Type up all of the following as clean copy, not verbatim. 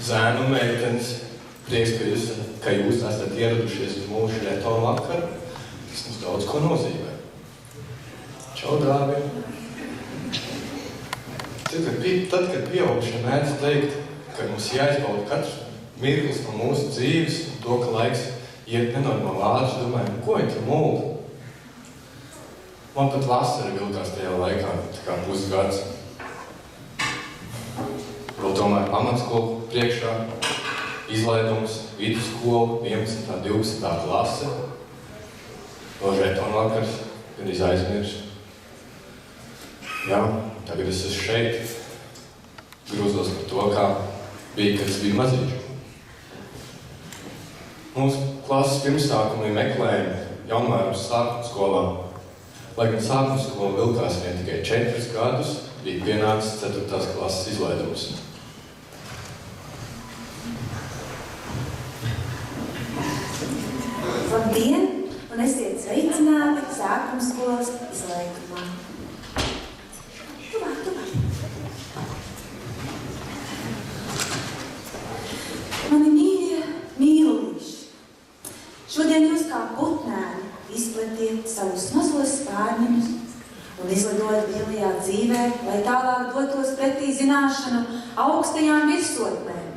zēnu un meitenes, prieks, ka jūs esat ieradušies uz mūsu reto vakaru. Tas mums daudz ko nozīmē. Čau, dārgi! Tad, kad pieaugušie mēdz teikt, ka mums jāizbauda katrs mirklis no mūsu dzīves un to, ka laiks iet nenormāli ātri, es domāju, ko viņi tur mulda? Man pat vasara vilkās tajā laikā, tā kā pusgads. Vēl tomēr pamatskolu priekšā, izlaidums, vidusskola, 11. 12. klase. Vēl žetonvakars, kad aizmirsu. Jā, tagad es esmu šeit. Grūzos par to, kā bija, kad es biju maziņš. Mūsu klases pirmsākumi meklējumi jaunvērums sākuma skolā. Lai gan sākuma skola vilkās vien tikai 4 gadus, bija pienācis 4. klases izlaidums. Labdien, un esiet sveicināti sākuma skolas izlaidumā. Mani mīļie mīlīši, šodien jūs kā putnēni izpletiet savus mazos spārņus un izlidot lielajā dzīvē, lai tālāk dotos pretī zināšanu augstajām virsotnēm.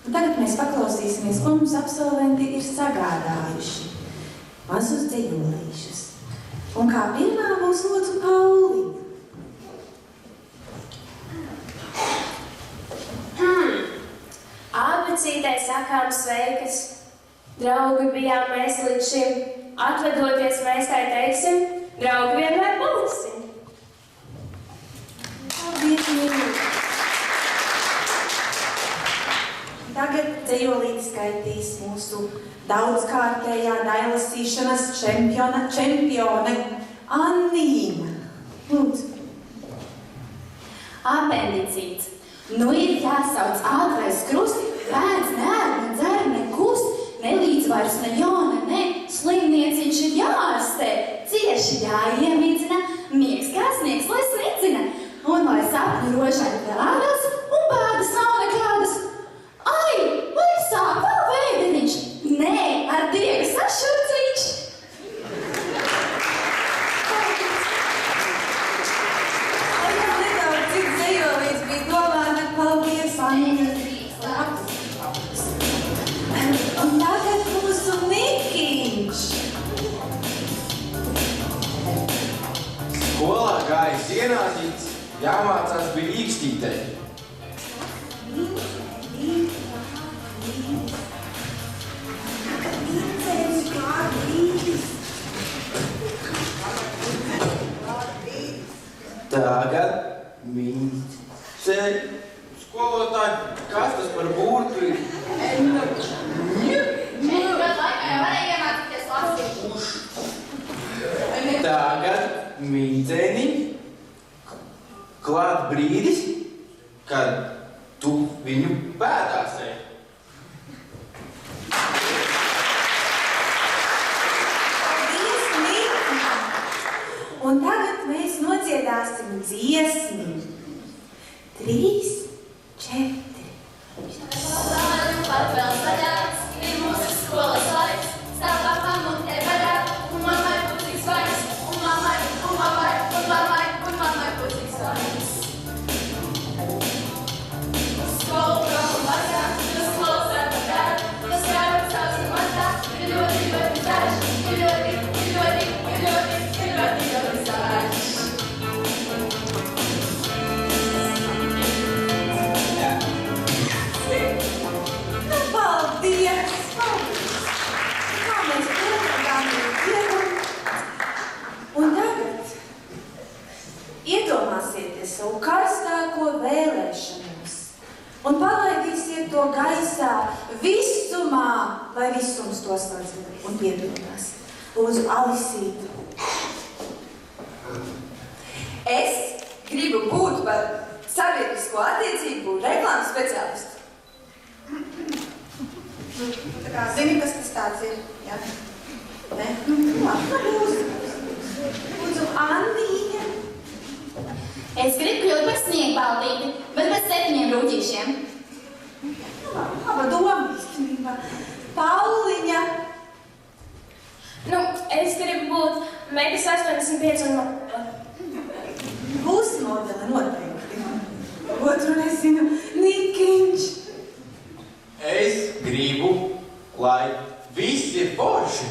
Un tagad mēs paklausīsimies, ko mums absolventi ir sagādājuši. Mazus dzejolīšus. Un kā pirmā būs lūdzu Pauli. Abecītē sakām sveikas. Draugi bijām mēs līdz šim. Atvedoties mēs tai teiksim, draugi vienmēr paliksim. Tagad dzejolīti skaitīs mūsu daudzkārtējā dailasīšanas čempione Annīna. Lūdzu. Apendicīts. Nu ir jāsauc ātrais krusti, bērns neēd, dzer, nekust, nelīdz vairs ne jauna, ne slimnieciņš ir jāārstē, cieši jāiemīdzina, miegs kā sniegs, lai snicina, un lai sapņu rožaini parādās, un bēdas nav nekādas. Ai, vai sāp vēl vēdeniņš? Nē, ar diega sašurciņš. Un tagad mūsu Nikiņš. Skolā gājis ienācīts, jāmācās bija īkstītei. Tagad mīceļ. Skolotāji, kas tas par burtu ir? Tagad mīdzēniņ. Klāt brīdis, kad tu viņu pēdās ej. Paldies, Nikiņ! Un tagad mēs nodziedāsim dziesmi. 3, 4. Pat vēl saļāks, ir mūsu skolas laiks, stāv papam un te vaļā, un mammai pucīgs vairs, un mammai pucīgs vairs. Skolu promu vajā, jo skolas ar patāt, tas krājot savs un matā, ir ļoti daži, ir ļoti savāži. Paldies! Kā mēs pietrādām iegumu. Un tagad iedomāsieties savu karstāko vēlēšanos un palaidīsiet to gaisā visumā, lai visums to slēdz un piedodās. Lūdzu, Alisītu. Es gribu būt par sabiedrisko attiecību reklāmas speciālistu. Tā kā zini, kas tas tāds ir, jā? Ne? Lūdzu, Annīņa. Es gribu kļūt par sniegbaldīti, bet bez 7 rūķīšiem. 85 un Pusmodele noteikti. Otru nezinu, Nikiņš. Es gribu, lai viss ir forši.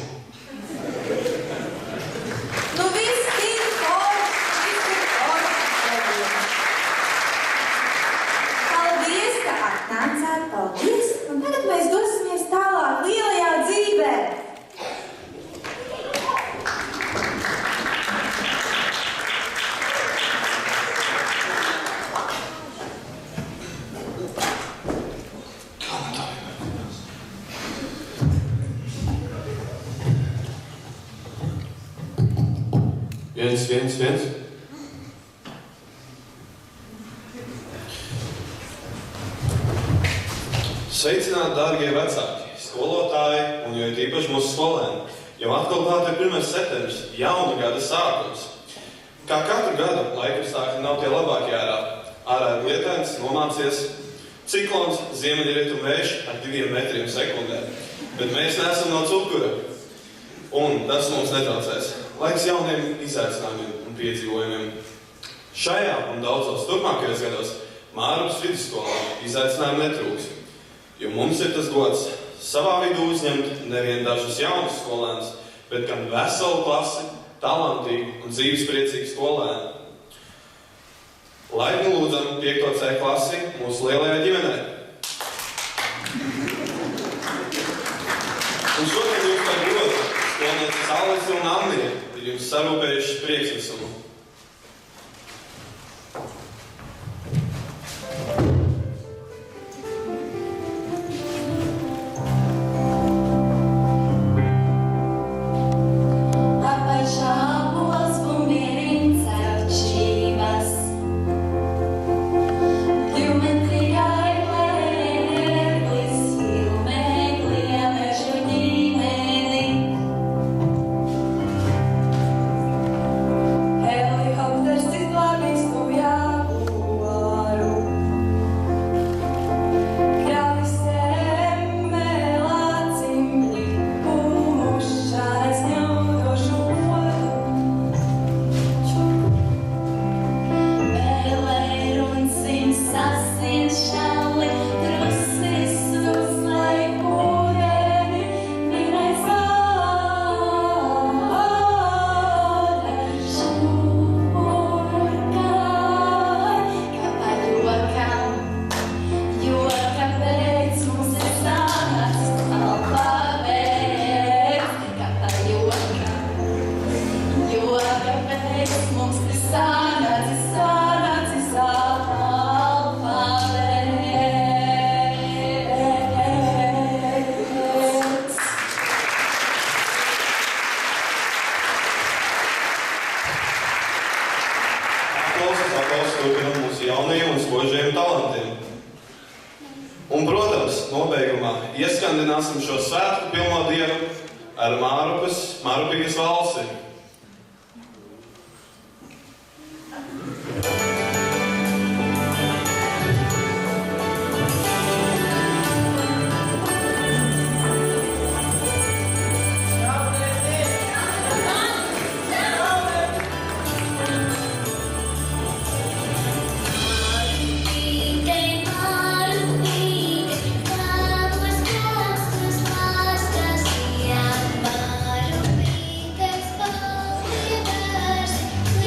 Nu viss ir forši. Paldies, ka atnācāt, paldies. Un tagad mēs dosimies tālāk lielajā dzīvē. Viens. Sveicināti, dārgie vecāki, skolotāji un jo īpaši mūsu skolēni. Jau atkal klāt ir 1. septembris, jauna gada sākums. Kā katru gadu laikapstākļi nav tie labākie ārā. Ārā ir lietains, nomācies, ciklons, ziemeļrietumu vējš ar 2 metriem sekundē. Bet mēs neesam no cukura. Un tas mums netraucēs. Laiks jauniem izaicinājumiem un piedzīvojumiem. Šajā un daudzos turpmākajos gados Mārupas vidusskolā izaicinājumi netrūks, jo mums ir tas gods savā vidū uzņemt nevien dažus jaunus skolēnus, bet gan veselu klasi, talantīgu un dzīvespriecīgu skolēnu. Laipni lūdzam 5. C klasi mūsu lielajā ģimenē. Un šodien jums par godu skolnieces Alise un Annija ir jums sarūpējuši priekšnesumu. Turpinam mūsu jaunajiem un spožajiem talantiem. Un, protams, nobeigumā ieskandināsim šo svētku pilno dienu ar Mārupigas valsi.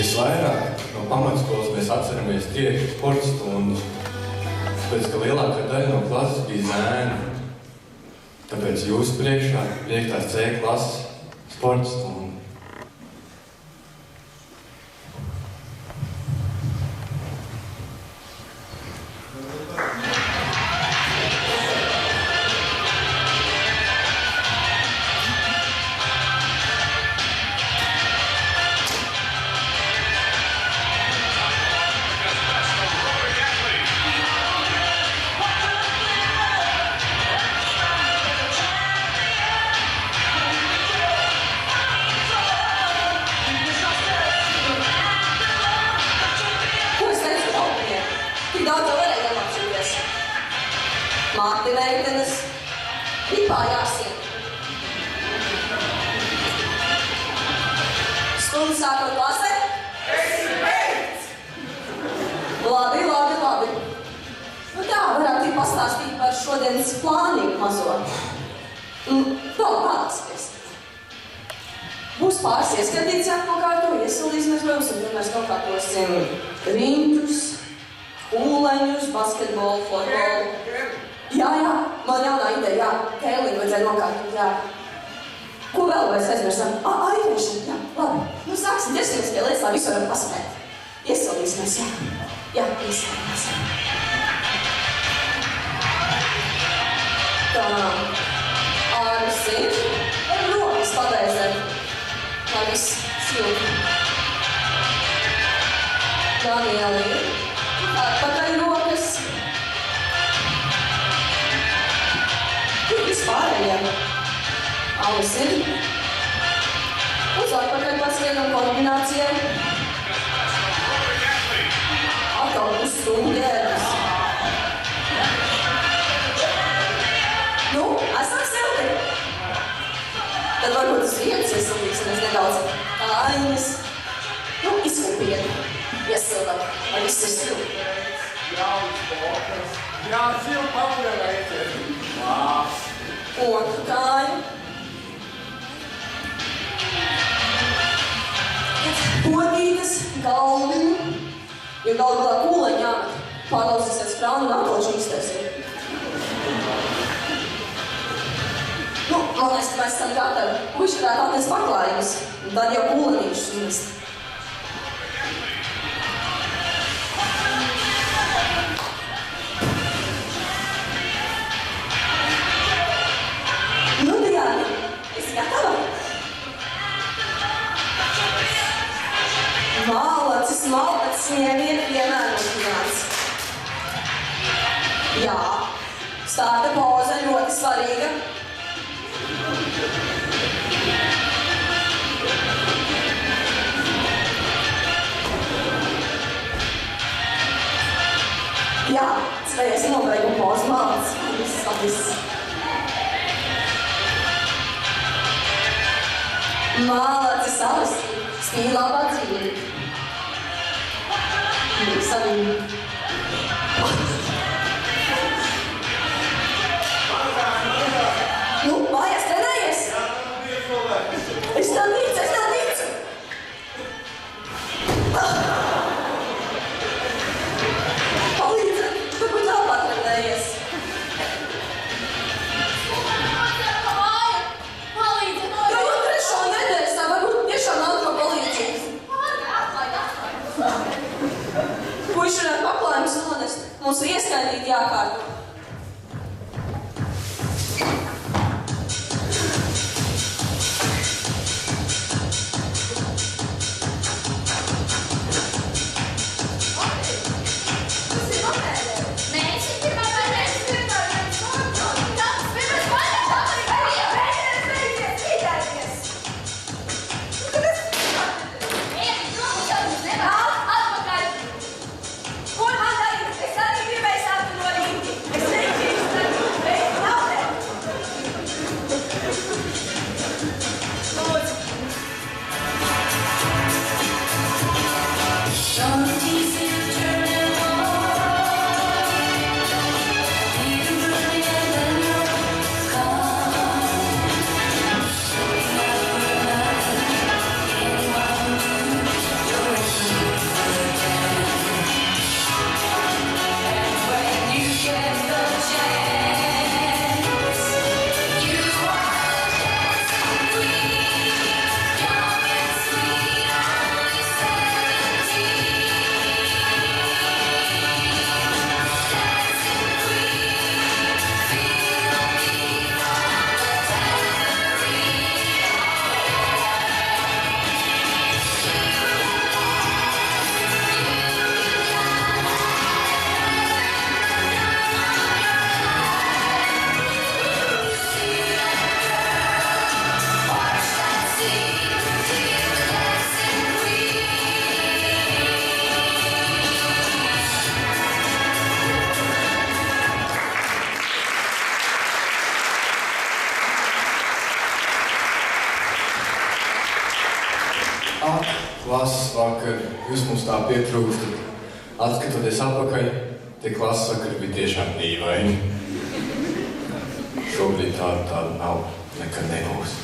Visvairāk no pamatskolas mēs atceramies tieši sporta stundas, tāpēc, ka lielākā daļa no klases bija zēni. Tāpēc jūsu priekšā 5. C klases sporta stunda. Māti meitenes, ripā jāsien. Skolas sākot klasē? Labi. Nu tā, varētu arī pastāstīt par šodienas plānību mazo. Vēl pārāksies. Būs pāris ieskatīts jānokārto, iesildīsim izvēles, un tad mēs nokārtosim riņķus, kūleņus, basketbolu, futbolu. Jā, man jaunā ideja, kēlīnu vajadzēja nokārtot, jā. Ko vēl mēs aizmirsām? Airēšana, jā, labi. Nu sāksim ķersimies pie lietas, lai visu varam paspēt. Iesildīsimies, jā. Jā, iesildīsimies. Tā, ārmas ir, rokas pabeizēt. Lai viss silti. Daniela ir. Atpakaļ rokas. Kur vispārējā? Alis ir. Uz atpakaļ pasvienam kombinācijai. Atkal uz stūģēras. Nu, esam silti. Tad varbūt uz vietas iesildīsimies nedaudz kājiņas. Nu, izkupieni. Iesildam, lai viss ir silti. Jā, silti papielēties. Otru kāju. Potītes, galviņu. Jo galu galā kūleņi jāmet. Pārlauzīsies krānu un atkal čīkstēsim. Nu, man liekas, ka mēs esam gatavi. Puiši varētu atnest paklājumus, un tad jau kūlenīšus uzmest. Nu, Diana, esi gatava? Malacis, neviena vienmēr notienāts. Jā, starta poza ļoti svarīga. Jā, spējas nobeigumu pozu malacis. Viss. Malacis Alis, stīlā padzīvīgi. Savīgi. Nu, mājās trenējies? Es tev ticu. Palīdzi, varbūt vēl patrenējies. Jo jau trešo nedēļas, tā varbūt tiešām nav to palīdzību. Puiši varētu klases vakar, jūs mums tā pietrūkstat. Atskatoties atpakaļ, tie klases vakar bija tiešām dīvaini. Šobrīd tāda nav, nekad nebūs.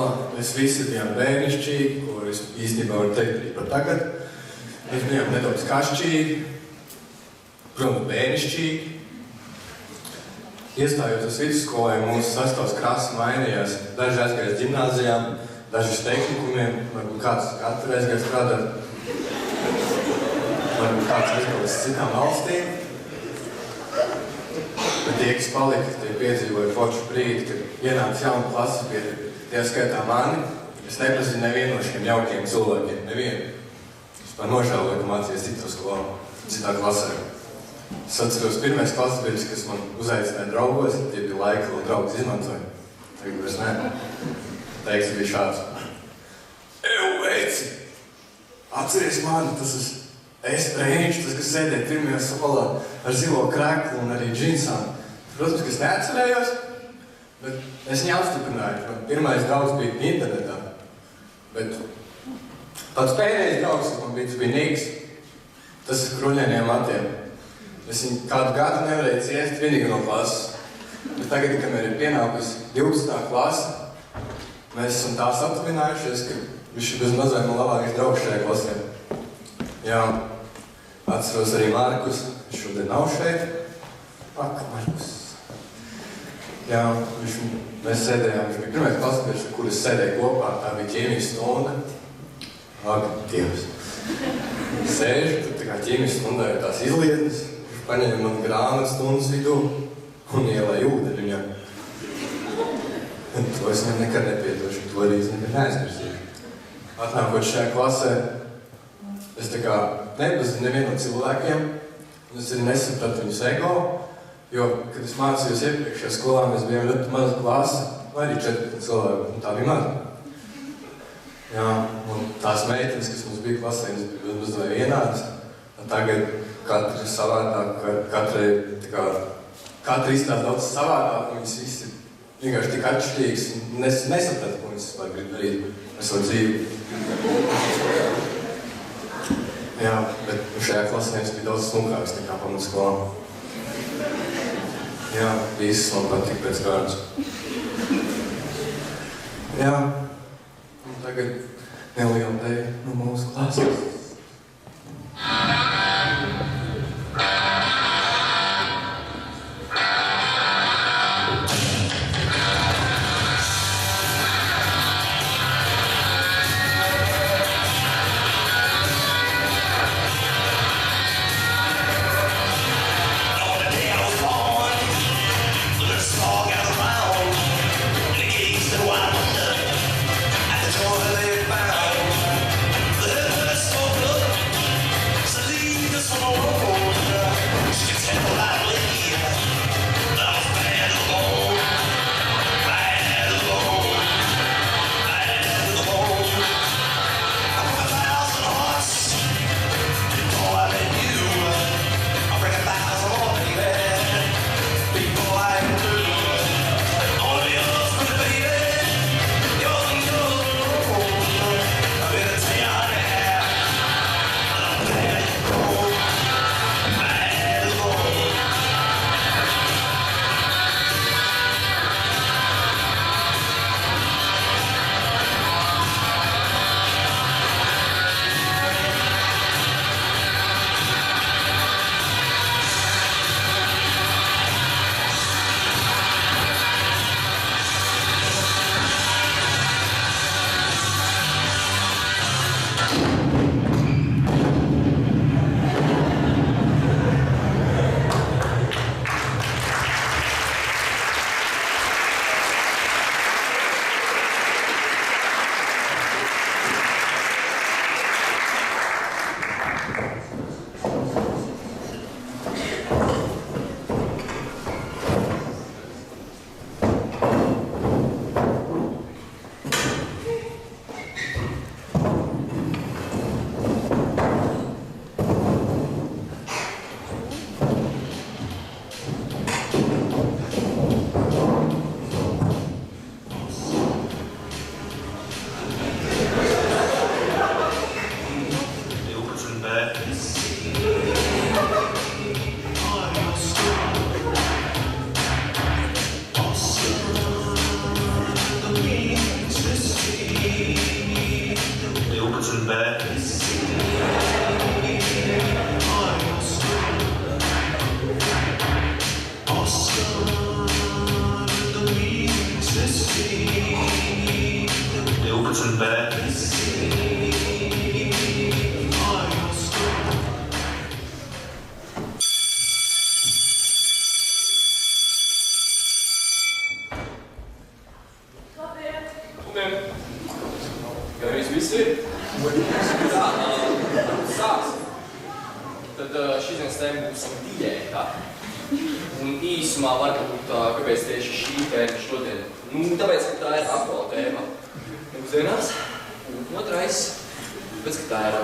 skolā. Mēs visi bijām bērnišķīgi, ko es īstenībā varu teikt arī par tagad. Mēs bijām nedaudz kašķīgi, protams, bērnišķīgi. Iestājoties vidusskolai, mūsu sastāvs krāsa mainījās. Daži aizgāja ģimnāzijām, daži uz tehnikumiem, varbūt kāds katru aizgāja strādāt. Varbūt kāds aizgāja uz citām valstīm. Bet tie, kas palika, tie piedzīvoja foršu brīdi, kad ienāca jauna klasa pie tie skaitā mani. Es nepazinu nevienu no šiem jaukiem cilvēkiem, nevienu. Es par nožēloju, ka mācījos citā klasē. Es atceros pirmais klases biedrs, kas man uzaicināja draugos, tie bija laika, vēl draugus izmantoja. Tagad vairs ne. Teiks bija šāds. Veici! Atceries mani, tas es Trēniņš, tas, kas sēdēja pirmajā solā ar zilo kreklu un arī džinsām. Protams, ka es neatcerējos, bet es viņu apstiprināju. Man pirmais draugs bija internetā. Bet pats pēdējais draugs, kas man bija Nīgs. Tas ir kruļainiem matiem. Es viņu kādu gadu nevarēju ciest vienīgi no klases. Bet tagad, kamēr ir pienākusi 12. klase, mēs esam tās aptuvinājušies, ka viņš ir bez mazāk man labākais draugs šajā klasē. Jā, atceros arī Markus, viņš šodien nav šeit. Markus. Jā, mēs sēdējām, viņš bija pirmais klasbiedrs, ar kur es sēdēju kopā, tā bija ķīmijas stunda. Dievs. Sēžu, tad tā kā ķīmijas stundā ir tās izlietnes, viņš paņēma man grāmatas stundas vidū un ielēja ūdeni viņam. To es viņam nekad nepiedošu, to arī es nekad neaizmirsīšu. Atnākot šajā klasē, es tā kā nepazinu nevienu no cilvēkiem, un es arī nesapratu viņus ego, jo, kad es mācījos iepriekšējā skolā, mēs bijām ļoti maza klase, vai arī 14 cilvēki, un tā bija maza. Jā, un tās meitenes, kas mums bija klasē, viņas bija mazliet vienādas, un tagad katra ir savādāk, katra izstāsta daudz savādāk, un viņas visi vienkārši tik atšķirīgas, un es nesapratu, ko viņas vispār grib darīt ar savu dzīvi. Jā, bet šajā klasē viņas bija daudz smunkāks nekā pamatskolā. Jā, visas man patīk pēc kārtas. Jā, un tagad neliela dēļ no mūsu klases. So Gandrīz viss ir. Tā, sāksim. Tad šīs dienas tēma būs diēta. Un īsumā varbūt, kāpēc tieši šī tēma šodien? Nu, tāpēc, ka tā ir aktuāla tēma mūsdienās. Un otrais, tāpēc, ka tā ir...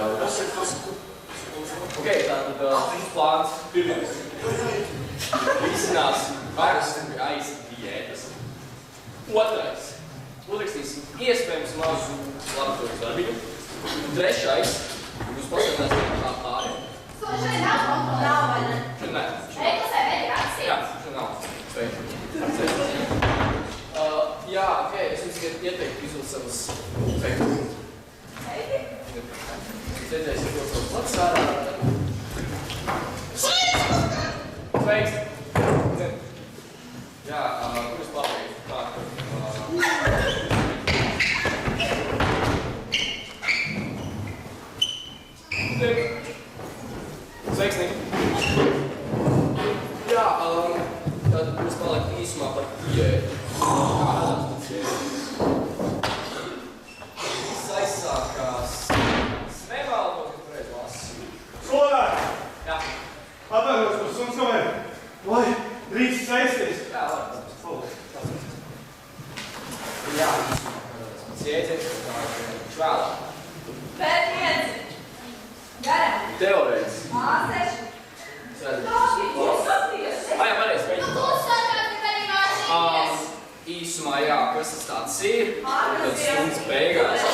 Ok, tātad šis plāns pirmais. Risināsim aiz diētas. Otrais. Uzrakstīsim iespējams mazu laboratorijas darbiņu. Un trešais. Jūs pasakāsim kā pāriem. Šeit nav vai ne? Šeit nē. Eklasē mediācija? Jā, šeit nav. Sveiki. Jā, ok, es jums ieteiktu izvilkt savas sveiki. Sveiki? Es ieteiktu izvilkt savas plats ārā. Sveiks! Jā, kur es pabeigtu? Tā, sveiks, Nika! Jā, tātad mēs paliek īsumā par diētu. Kādās tas ir? Viss aizsākās Snevaldo, kad pareiz lasu. Skolētāji! Jā. Atvainojos par sunskamēm. Vai drīkst sēsties? Jā, labi. Jā, tas jēdziens, kā viņš vēlāk. Pēc viens. Garām. Teorētis. A6. Sēdzi. Jā, pareiz, Nu, tu sākās tikai mācīties. Īsumā, jā, kas tas tāds ir, tad stundas beigās es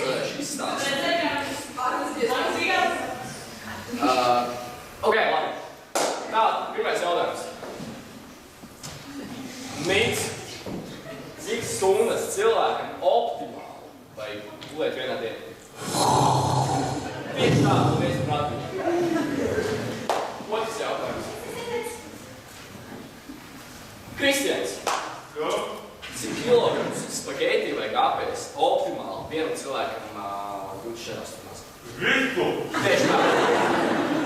varēšu izstāstīt. Ok, labi. Tā, pirmais jautājums. Mīts, cik stundas cilvēkam optimāli vai gulēt vienā dienā? Tieši tā, tu neesi prātīgi. Otrs jautājums. Kristians. Jā? Cik kilograms spagetti vajag apēst optimāli vienam cilvēkam 24 stundās? Visu! Tieši tā.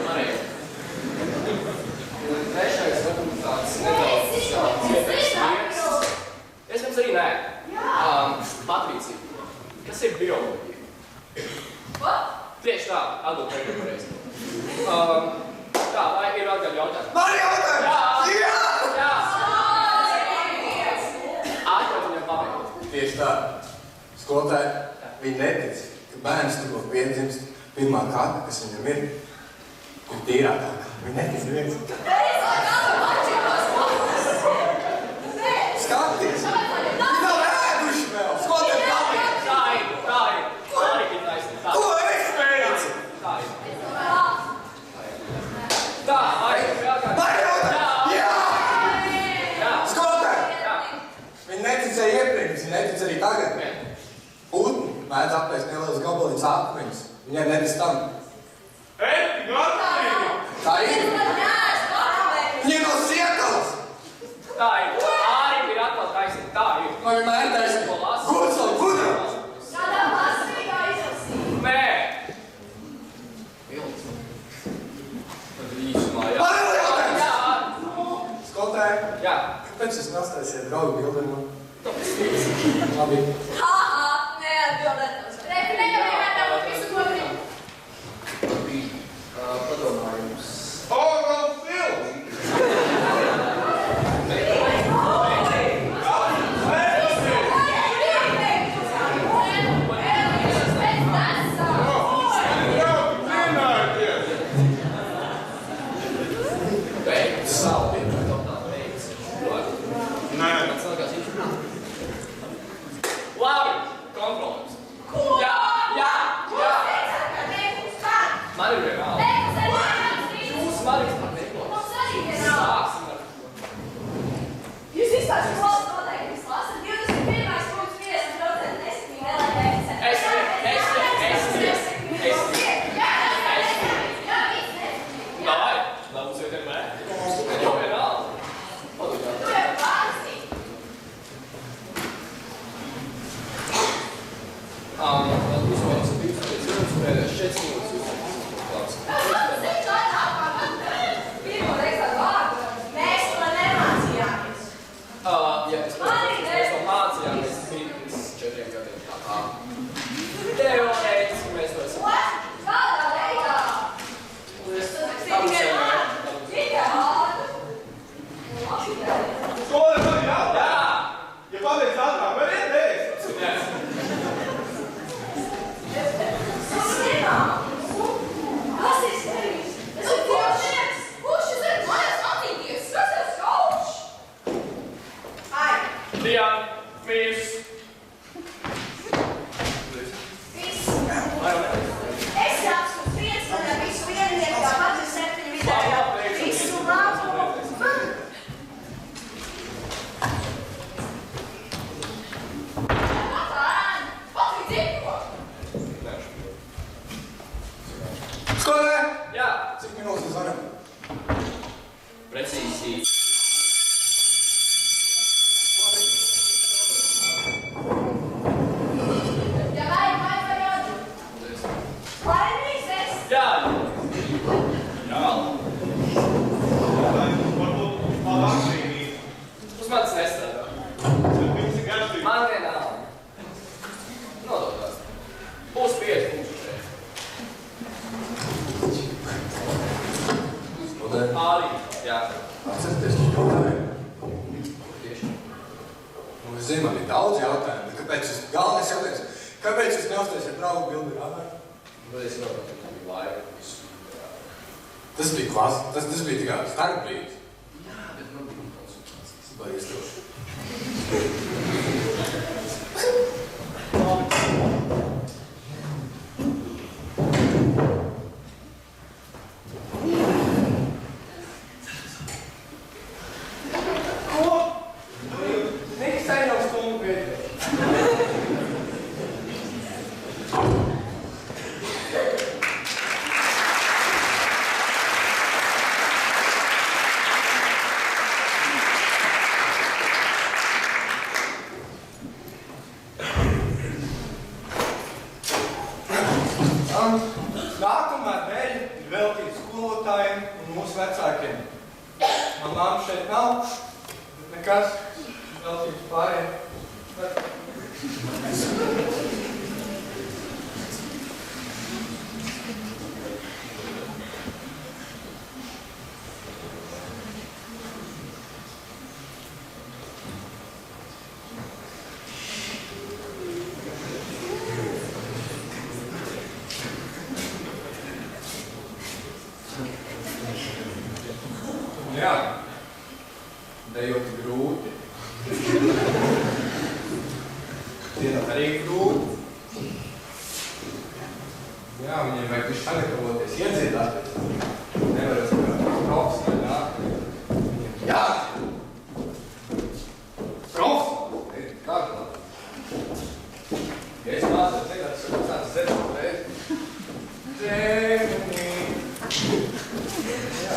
Pareizi. Un trešais varbūt tāds nedaudz cietēs lietas. Iespējams arī nē. Patricija, kas ir bioloģija? Tieši tā, atbild teikt pareizi. Tā, vai ir vēl kādi jautājumi? Man jautājums! Jā! Jā! Atļaut viņam pabeigt. Tieši tā. Skolotāji, viņi netic, ka bērns tikko piedzimst, pirmā kaka, kas viņam ir tīrākāka. Viņi netic neviens. Skaties! Viņi nav ēduši vēl! Skolotāji, pabeigt! Tā ir. Tā ir taisnība. Tā. Ko es mēģināju? Tā ir. Tā, vai vēl kādi? Man jautājums! Jā! Jā. Skolotāji! Jā. Viņi neticēja iepriekš, viņi netic arī tagad. Putni mēdz apēst nelielus gabaliņus akmeņus. Viņai netic tam. Eti, gatavīgi! Tā ir? Viņi ir no Siekalas! Tā ir. Arī ir atkal taisnība. Tā ir. Man vienmēr taisnība. Gudrs, gudrs! Kādā lasīgā izlasīja? Nē. Vilds. Tad īsumā, jā. Man vēl jautājums! Jā. Skolotāji, Jā. kāpēc jūs nostāsiet draugu bildiņu? Tāpēc. Labi. Neatbildēt. Reku nevienmēr visu, ko grib. Padomājums. Ogal films! Beidz. Saldi. Beidz. Nē. Labi. Kontrolējums. Jā. Man ir vienalga. Jūs man vispār neklausāt. Sāksim ar to. Jūs vispār skolas noteikums lasat 21.50% nesmīgi nelēdējas. Davai. Lai mums vietiem nē. Jau vienalga. Uzmanības 25 minūtes, pēdējās 4 minūtes jūs Jā, es to mācījāmies pirms 4 gadiem. Būs 5 punkti. Arī, jā. Atcerieties, viņš jautāja. Tieši. Nu, es zinu, man ir daudz jautājumu, bet kāpēc šis galvenais jautājums? Kāpēc jūs neuztais ar draugu bildi rādāt? Bet es saprotu, ka bija laika visu. Tas bija klasa, tas bija tikai starpbrīdis. Jā, bet man bija konsultācijas. Vai iestroši? Nākamā dēļ ir veltīta skolotājiem un mūsu vecākiem. Man māma šeit nav, bet nekas veltīts pārējiem. Jā, dejot grūti. Dziedāt arī grūti. Jā, viņiem vajag visu sagatavoties, iedziedāt. Nevar es kā profesionāli nāk. Viņiem jādzied. Profesionāli, kā tā? Ja es mācos dziedāt, es varu tāds dziedāt reizi. Dzēmuni. Jā.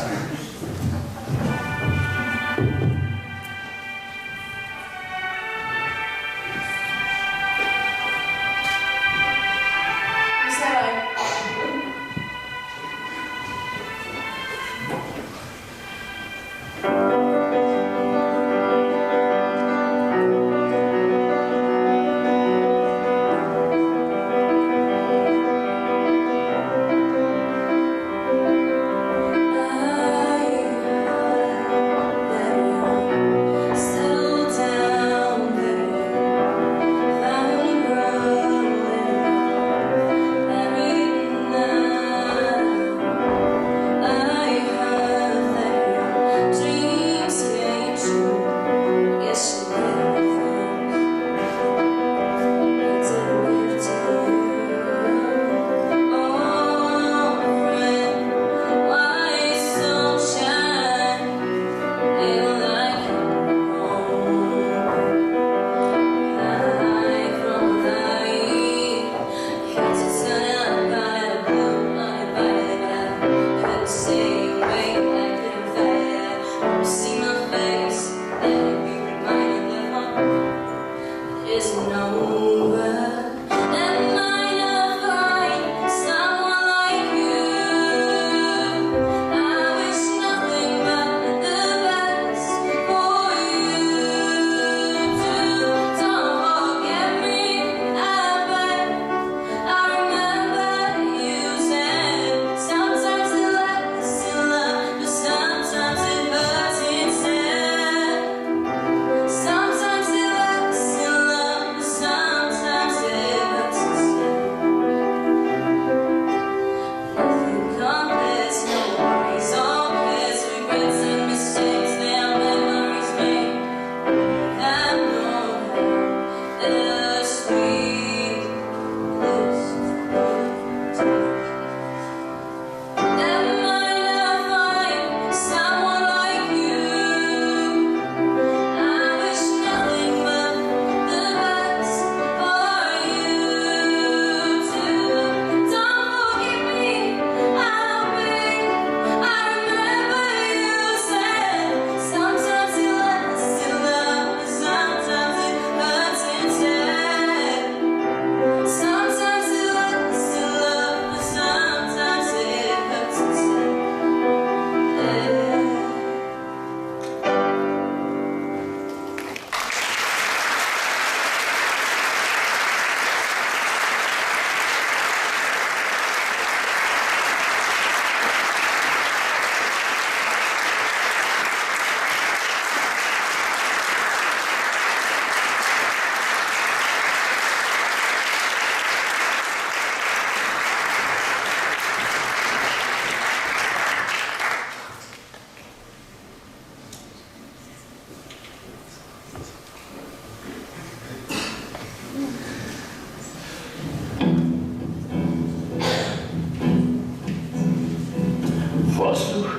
Ai,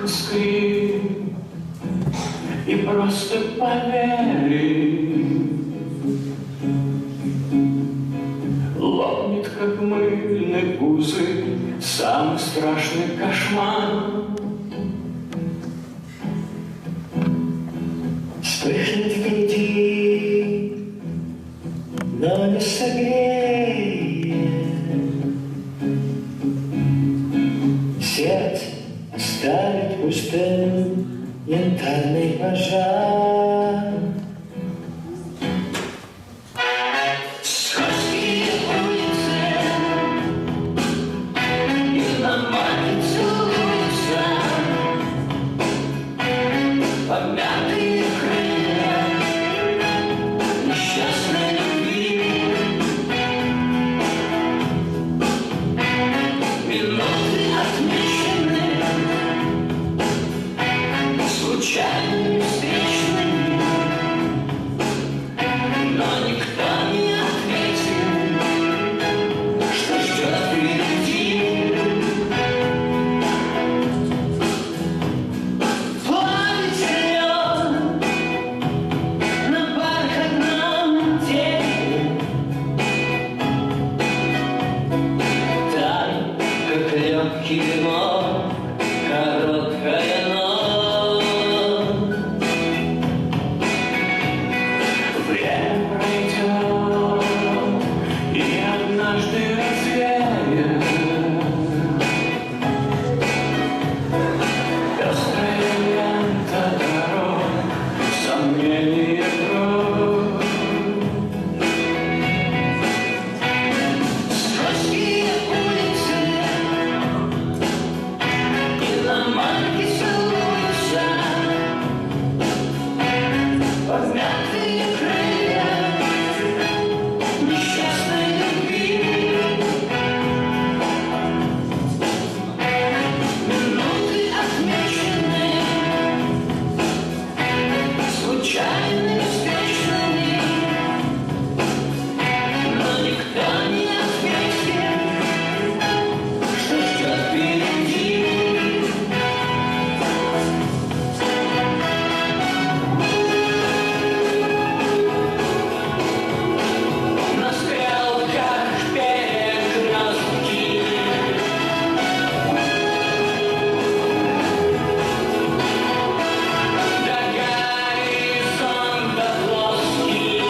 скрип, и просто поверь, лопнет, как мыльные узы, самый страшный кошмар. Вспыхнет в груди, но не согреет. Сердце оставит пустым янтарный пожар. Скользкие улицы, и ломали целуются, помятые крылья несчастной любви. Минуты отмечены случайными встречными, но никто не ответил, что ждет впереди. Плавит лед на бархатном дереве, там, как легкий дымок, короткая ночь. Время пройдет, и однажды развеет пестрая лента дорог, сомнений и кровь. Скользкие улицы, и ломанки целуются, подмятые крылья несчастной любви. Минуты отмечены случайными встречными, но никто не ответил, что ждет впереди. На стрелках перекрестки, до горизонта плоский.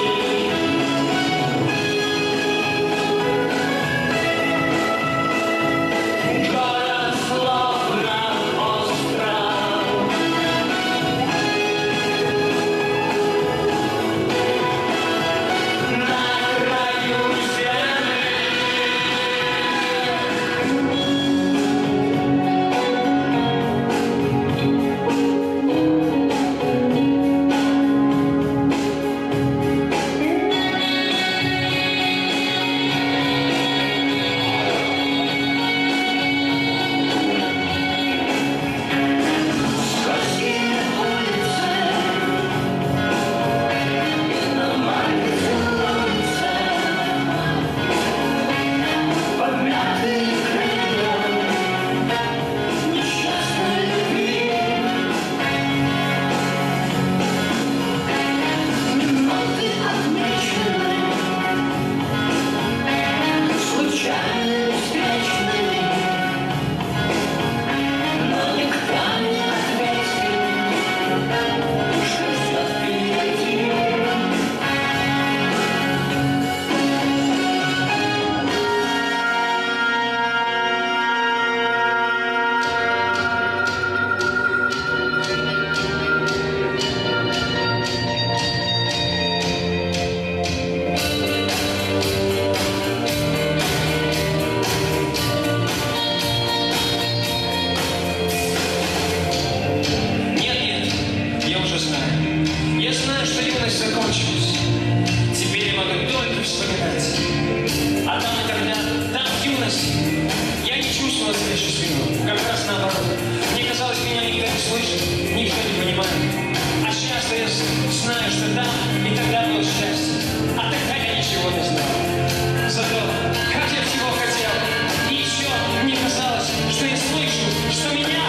Город словно остров, на краю земли. Скользкие улицы, и ломанки целуются, помятые крылья несчастной любви. Минуты отмечены случайными встречными, но никто не ответил, что ждет впереди. Нет, я уже знаю. Я знаю, что юность закончилась. Теперь я могу только вспоминать. А там и тогда, там в юности, я не чувствовал себя счастливым. Как раз наоборот. Мне казалось, меня никто не слышит, никто не понимает. А сейчас я знаю, что там и тогда было счастье. А тогда я ничего не знал. Зато как я всего хотел. И еще мне казалось, что я слышу, что меня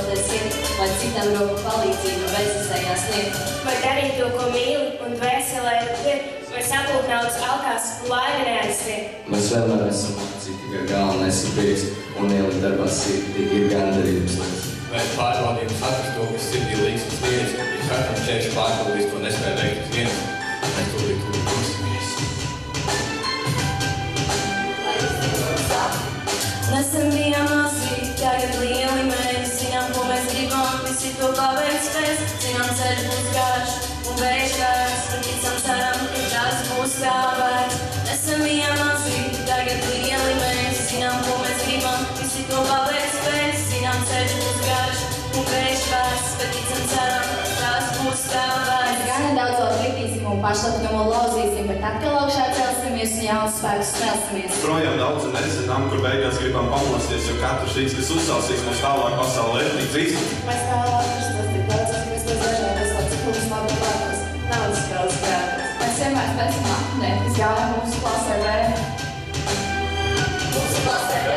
izvēloties iet, lai citam roku palīdzību bezizējās sniegt. Vai darīt to, ko mīli, un dvēselē ir, vai sapūt naudas alkās, un laimi neaizsniegt. Mēs vienmēr esam mācīti, ka galvenais ir prieks un ielikt darbā sirdi ir gandarījums lietas. Mēs pārbaudījām atrast to, kas sirdī līdz un sniegs, ja katram čēši pārbaudīs to nespēja veikt uz viens, mēs tūlīt būsimies. Nesen bijām mazi, tagad lieli mēs zinām, ko mēs gribam, visi to paveikt spēs. Zinām, ceļš būs garš un vējš kārs, bet ticam ceram, ka tas būs tā vērts. Nesen bijām mazi, tagad lieli mēs zinām, ko mēs gribam, visi to paveikt spēs. Zinām, ceļš būs garš un vējš kārs, bet ticam ceram, ka tas būs tā vērts. Mēs gan daudz vēl kritīsim un pašlapjumu lauzīsim, bet atkal augšā celsimies un jauns spēkus smelsimies. Projām daudz nezinām, kur beigās gribam pamosties, jo katrs šīs, kas uzsāsīs mums tālāk pasaulē, ir tik drīz. Mēs tālāk kristos tik daudz, ka mēs bez dažādas labs klubus labi vārtos, naudas spēles krātos. Mēs vienmēr spēsim apnē, kas gāja mūsu klasē V. Mūsu klasē V.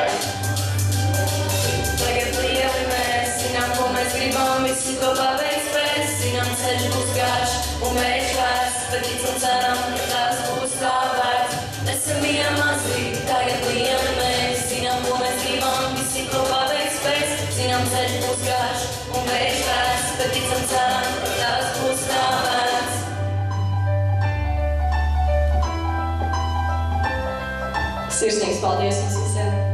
Tagad lieli mēs zinām, ko mēs gribam, visi to paveikt spēs. Zinām, ceļš būs garš un vējš vērs, bet ticam ceram, ka tas būs tā vērts. Nesen bijām mazi, tagad lieli mēs zinām, ko mēs gribam, visi to paveikt spēs. Zinām, ceļš būs garš un vējš vērs, bet ticam ceram, ka tas būs tā vērts. Sirsnīgs paldies jums visiem!